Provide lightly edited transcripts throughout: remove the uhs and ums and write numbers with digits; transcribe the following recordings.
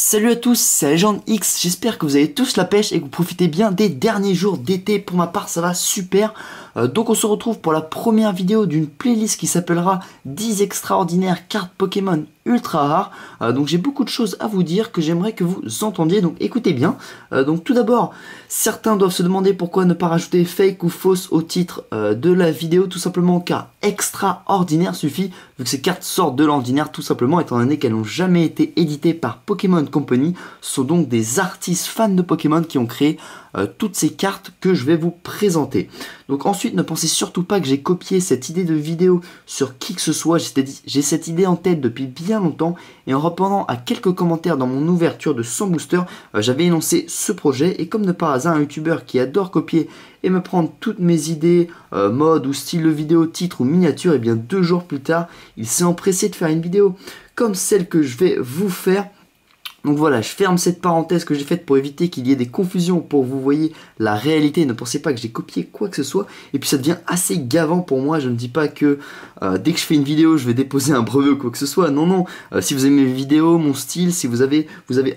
Salut à tous, c'est Legend X, j'espère que vous avez tous la pêche et que vous profitez bien des derniers jours d'été. Pour ma part ça va super. Donc on se retrouve pour la première vidéo d'une playlist qui s'appellera 10 extraordinaires cartes Pokémon ultra rares. Donc j'ai beaucoup de choses à vous dire que j'aimerais que vous entendiez, donc écoutez bien. Donc tout d'abord, certains doivent se demander pourquoi ne pas rajouter fake ou fausse au titre de la vidéo, tout simplement car extraordinaire suffit, vu que ces cartes sortent de l'ordinaire tout simplement étant donné qu'elles n'ont jamais été éditées par Pokémon Company. Ce sont donc des artistes fans de Pokémon qui ont créé toutes ces cartes que je vais vous présenter. Donc ensuite, ne pensez surtout pas que j'ai copié cette idée de vidéo sur qui que ce soit. J'ai cette idée en tête depuis bien longtemps et en répondant à quelques commentaires dans mon ouverture de 100 boosters, j'avais énoncé ce projet et comme de par hasard un youtubeur qui adore copier et me prendre toutes mes idées, mode ou style de vidéo, titre ou miniature, et bien 2 jours plus tard, il s'est empressé de faire une vidéo comme celle que je vais vous faire. Donc voilà, je ferme cette parenthèse que j'ai faite pour éviter qu'il y ait des confusions, pour que vous voyez la réalité. Ne pensez pas que j'ai copié quoi que ce soit. Et puis ça devient assez gavant pour moi. Je ne dis pas que dès que je fais une vidéo, je vais déposer un brevet ou quoi que ce soit. Non, non. Si vous aimez mes vidéos, mon style, si vous avez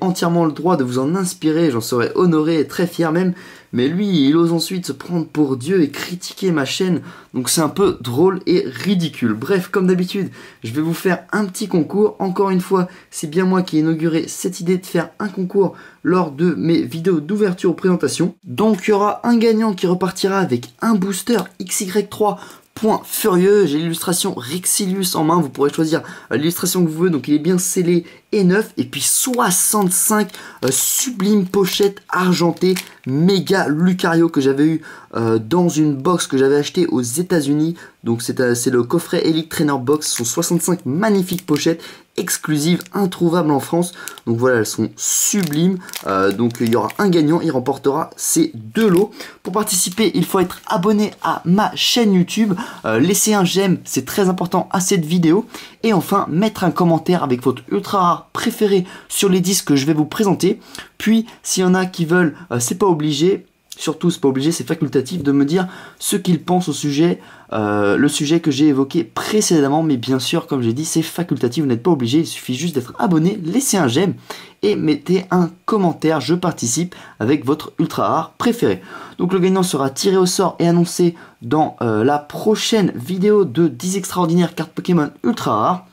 entièrement le droit de vous en inspirer, j'en serais honoré et très fier même. Mais lui, il ose ensuite se prendre pour Dieu et critiquer ma chaîne. Donc c'est un peu drôle et ridicule. Bref, comme d'habitude, je vais vous faire un petit concours. Encore une fois, c'est bien moi qui ai inauguré cette idée de faire un concours lors de mes vidéos d'ouverture ou présentation. Donc il y aura un gagnant qui repartira avec un booster XY3 Point Furieux. J'ai l'illustration Rexilius en main, vous pourrez choisir l'illustration que vous voulez, donc il est bien scellé et neuf. Et puis 65 sublimes pochettes argentées méga Lucario que j'avais eu dans une box que j'avais acheté aux États-Unis. Donc c'est le coffret Elite Trainer Box. Ce sont 65 magnifiques pochettes exclusives, introuvables en France. Donc voilà, elles sont sublimes. Donc il y aura un gagnant, il remportera ces 2 lots. Pour participer, il faut être abonné à ma chaîne YouTube, laisser un j'aime, c'est très important à cette vidéo. Et enfin, mettre un commentaire avec votre ultra rare préféré sur les 10 que je vais vous présenter. Puis, s'il y en a qui veulent, c'est pas obligé. Surtout, c'est pas obligé, c'est facultatif de me dire ce qu'ils pensent au sujet, le sujet que j'ai évoqué précédemment. Mais bien sûr, comme j'ai dit, c'est facultatif, vous n'êtes pas obligé. Il suffit juste d'être abonné, laissez un j'aime et mettez un commentaire. Je participe avec votre ultra rare préféré. Donc le gagnant sera tiré au sort et annoncé dans la prochaine vidéo de 10 extraordinaires cartes Pokémon ultra rares.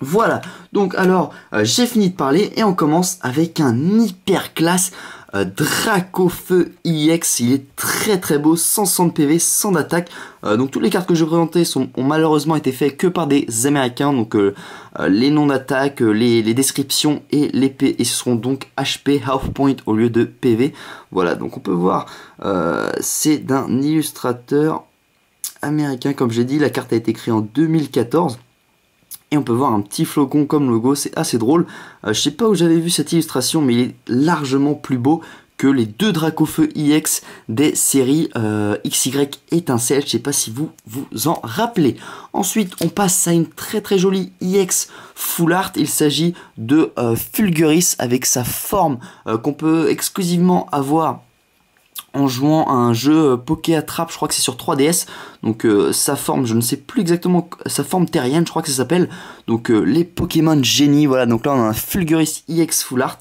Voilà, donc alors j'ai fini de parler et on commence avec un hyper classe Dracofeu EX. Il est très très beau, 160 PV, 100 d'attaque. Donc toutes les cartes que je vais présenter ont malheureusement été faites que par des Américains. Donc les noms d'attaque, les descriptions et l'épée, et ce seront donc HP, half point au lieu de PV. Voilà, donc on peut voir, c'est d'un illustrateur américain comme j'ai dit. La carte a été créée en 2014. Et on peut voir un petit flocon comme logo, c'est assez drôle. Je sais pas où j'avais vu cette illustration, mais il est largement plus beau que les 2 Dracofeu EX des séries XY Étincelle. Je sais pas si vous vous en rappelez. Ensuite, on passe à une très très jolie EX Full Art. Il s'agit de Fulguris avec sa forme qu'on peut exclusivement avoir en jouant à un jeu Poké Attrape, je crois que c'est sur 3DS. Donc sa forme, je ne sais plus exactement, sa forme terrienne, je crois que ça s'appelle. Donc les Pokémon génie, voilà. Donc là on a un Fulguris EX Full Art,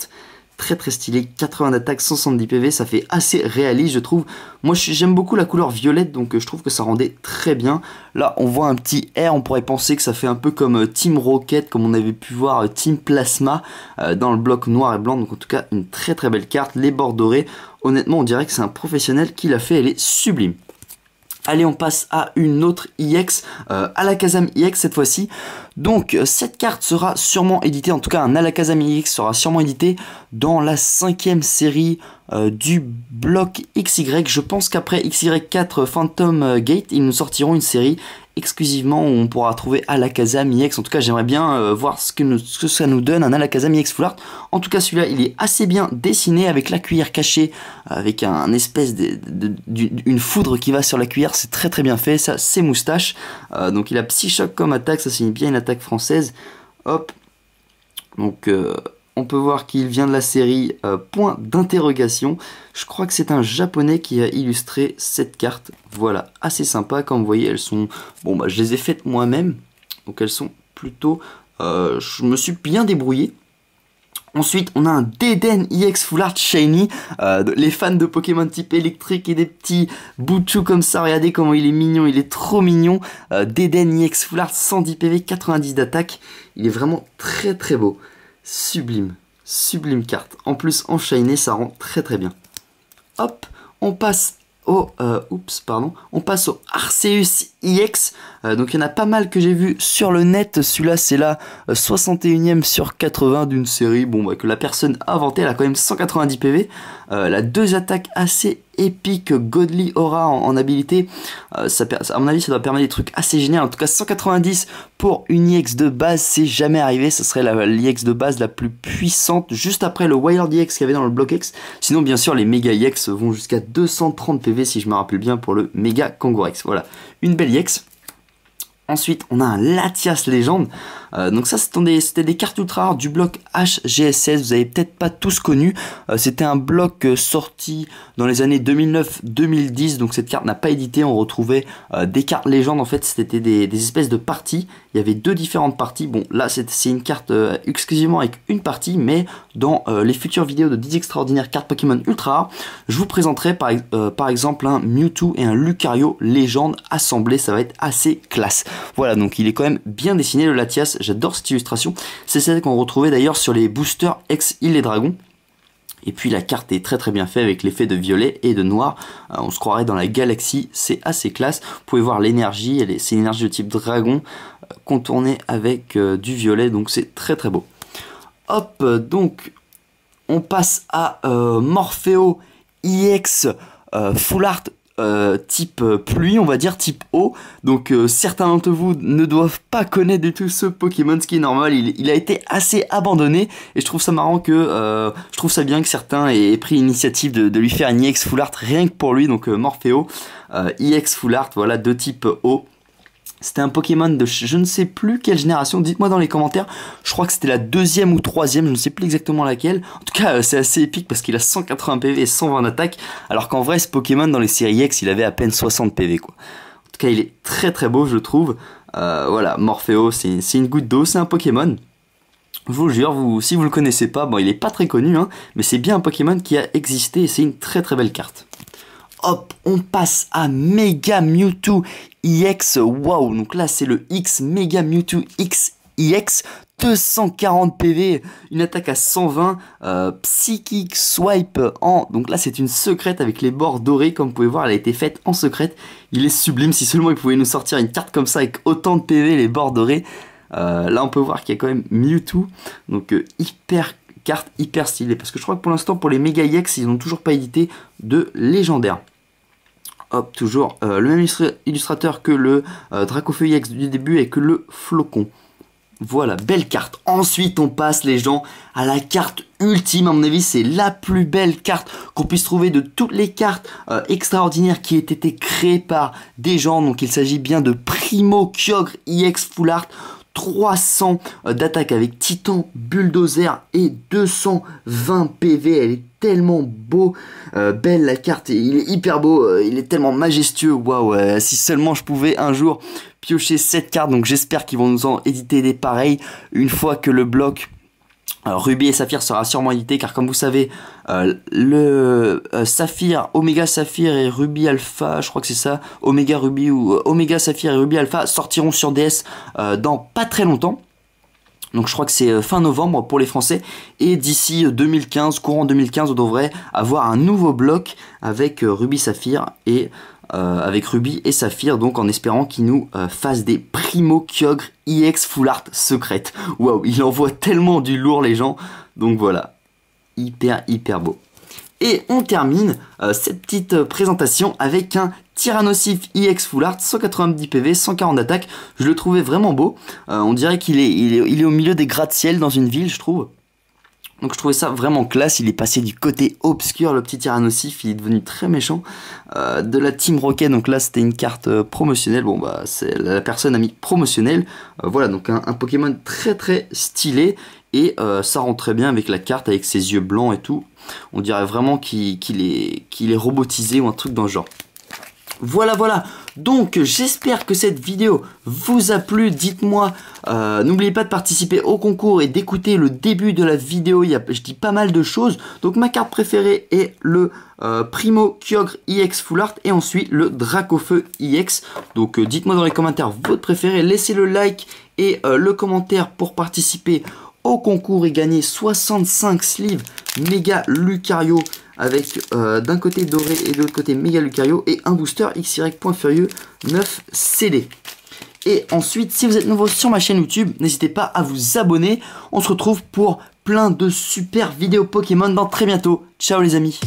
très très stylé, 80 d'attaque, 170 PV, ça fait assez réaliste je trouve. Moi j'aime beaucoup la couleur violette, donc je trouve que ça rendait très bien. Là on voit un petit R, on pourrait penser que ça fait un peu comme Team Rocket, comme on avait pu voir Team Plasma dans le bloc noir et blanc. Donc en tout cas une très très belle carte, les bords dorés. Honnêtement, on dirait que c'est un professionnel qui l'a fait, elle est sublime. Allez, on passe à une autre EX, Alakazam EX cette fois-ci. Donc, cette carte sera sûrement éditée, en tout cas un Alakazam EX sera sûrement édité dans la 5e série du bloc XY. Je pense qu'après XY4 Phantom Gate, ils nous sortiront une série exclusivement où on pourra trouver Alakazam EX. En tout cas, j'aimerais bien voir ce que ça nous donne, un Alakazam EX Full Art. En tout cas, celui-là, il est assez bien dessiné avec la cuillère cachée, avec un espèce d'une foudre qui va sur la cuillère. C'est très très bien fait, ça, ses moustaches. Donc, il a Psychoc comme attaque, ça signifie bien une attaque française. Hop. Donc, on peut voir qu'il vient de la série Point d'interrogation. Je crois que c'est un japonais qui a illustré cette carte. Voilà, assez sympa. Comme vous voyez, elles sont... Bon, bah, je les ai faites moi-même. Donc elles sont plutôt... je me suis bien débrouillé. Ensuite, on a un Deden EX Full Art Shiny. Les fans de Pokémon type électrique et des petits bouts de chou comme ça, regardez comment il est mignon, il est trop mignon. Deden EX Full Art, 110 PV, 90 d'attaque. Il est vraiment très très beau. Sublime, sublime carte. En plus, en Shiny, ça rend très très bien. Hop, on passe au on passe au Arceus EX. Donc il y en a pas mal que j'ai vu sur le net. Celui-là c'est la 61e sur 80 d'une série que la personne a inventée. Elle a quand même 190 PV. Elle a deux attaques assez épiques, Godly Aura en habilité. À mon avis ça doit permettre des trucs assez géniaux. En tout cas 190 pour une EX de base, c'est jamais arrivé. Ce serait l'EX de base la plus puissante, juste après le Wild EX qu'il y avait dans le bloc X. Sinon bien sûr les Mega EX vont jusqu'à 230 PV si je me rappelle bien pour le Mega Kangourex. Voilà, une belle EX. Ensuite, on a un Latias Légende. Donc ça, c'était des cartes ultra rares du bloc HGSS. Vous avez peut-être pas tous connu. C'était un bloc sorti dans les années 2009-2010. Donc cette carte n'a pas édité. On retrouvait des cartes légendes. En fait, c'était des espèces de parties. Il y avait deux différentes parties. Bon, là, c'est une carte exclusivement avec une partie. Mais dans les futures vidéos de 10 extraordinaires cartes Pokémon ultra rares, je vous présenterai par exemple un Mewtwo et un Lucario légende assemblés. Ça va être assez classe. Voilà, donc il est quand même bien dessiné le Latias, j'adore cette illustration. C'est celle qu'on retrouvait d'ailleurs sur les boosters ex-Île et Dragons. Et puis la carte est très très bien faite avec l'effet de violet et de noir. On se croirait dans la galaxie, c'est assez classe. Vous pouvez voir l'énergie, c'est une énergie de type dragon contournée avec du violet, donc c'est très très beau. Hop, donc on passe à Morpheo EX Full Art type pluie, on va dire type eau. Donc certains d'entre vous ne doivent pas connaître du tout ce Pokémon, ce qui est normal. Il a été assez abandonné et je trouve ça marrant que je trouve ça bien que certains aient pris l'initiative de lui faire une EX Full Art rien que pour lui. Donc Morpheo EX Full Art, voilà, de type eau. C'était un Pokémon de je ne sais plus quelle génération, dites-moi dans les commentaires. Je crois que c'était la deuxième ou troisième, je ne sais plus exactement laquelle. En tout cas, c'est assez épique parce qu'il a 180 PV et 120 d'attaque. Alors qu'en vrai, ce Pokémon dans les séries X, il avait à peine 60 PV quoi. En tout cas, il est très très beau, je trouve. Voilà, Morpheo, c'est une goutte d'eau, c'est un Pokémon. Je vous le jure, si vous le connaissez pas, bon, il est pas très connu, hein, mais c'est bien un Pokémon qui a existé et c'est une très très belle carte. Hop, on passe à Mega Mewtwo EX, waouh, donc là c'est le X Mega Mewtwo X EX, 240 PV, une attaque à 120, Psychic Swipe donc là c'est une secrète avec les bords dorés, comme vous pouvez voir elle a été faite en secrète, il est sublime, si seulement il pouvait nous sortir une carte comme ça avec autant de PV, les bords dorés, là on peut voir qu'il y a quand même Mewtwo, donc carte hyper stylée, parce que je crois que pour l'instant pour les Mega EX ils n'ont toujours pas édité de légendaire. Hop, toujours le même illustrateur que le Dracofeu EX du début et que le Flocon. Voilà, belle carte. Ensuite, on passe les gens à la carte ultime. À mon avis, c'est la plus belle carte qu'on puisse trouver de toutes les cartes extraordinaires qui aient été créées par des gens. Donc, il s'agit bien de Primo Kyogre EX Full Art. 300 d'attaque avec Titan Bulldozer et 220 PV. Elle est tellement belle la carte, il est hyper beau, il est tellement majestueux. Waouh, si seulement je pouvais un jour piocher cette carte. Donc j'espère qu'ils vont nous en éditer des pareils une fois que le bloc Ruby et Saphir sera sûrement édité, car comme vous savez le Saphir, Omega Saphir et Ruby Alpha, je crois que c'est ça, Omega Ruby ou Omega Saphir et Ruby Alpha sortiront sur DS dans pas très longtemps. Donc je crois que c'est fin novembre pour les Français, et d'ici 2015, courant 2015, on devrait avoir un nouveau bloc avec Ruby Saphir et avec Ruby et Saphir, donc en espérant qu'ils nous fassent des Primo Kyogre EX Full Art secrète. Waouh, il envoie tellement du lourd les gens, donc voilà, hyper beau. Et on termine cette petite présentation avec un Tyrannosif EX Full Art, 190 PV, 140 d'attaque. Je le trouvais vraiment beau. On dirait qu'il est au milieu des gratte-ciel dans une ville, je trouve. Donc je trouvais ça vraiment classe. Il est passé du côté obscur, le petit Tyrannosif. Il est devenu très méchant. De la Team Rocket, donc là c'était une carte promotionnelle. Bon bah la personne a mis promotionnel. Voilà, donc un Pokémon très stylé. Et ça rend très bien avec la carte, avec ses yeux blancs et tout. On dirait vraiment qu'il est robotisé ou un truc dans le genre. Voilà, donc j'espère que cette vidéo vous a plu. Dites-moi, n'oubliez pas de participer au concours et d'écouter le début de la vidéo, je dis pas mal de choses. Donc ma carte préférée est le Primo Kyogre EX Full Art et ensuite le Dracofeu EX. Donc dites-moi dans les commentaires votre préféré, laissez le like et le commentaire pour participer au concours et gagner 65 sleeves Méga Lucario avec d'un côté doré et de l'autre côté Méga Lucario et un booster XY.Furieux 9 CD. Et ensuite, si vous êtes nouveau sur ma chaîne YouTube, n'hésitez pas à vous abonner. On se retrouve pour plein de super vidéos Pokémon dans très bientôt. Ciao les amis.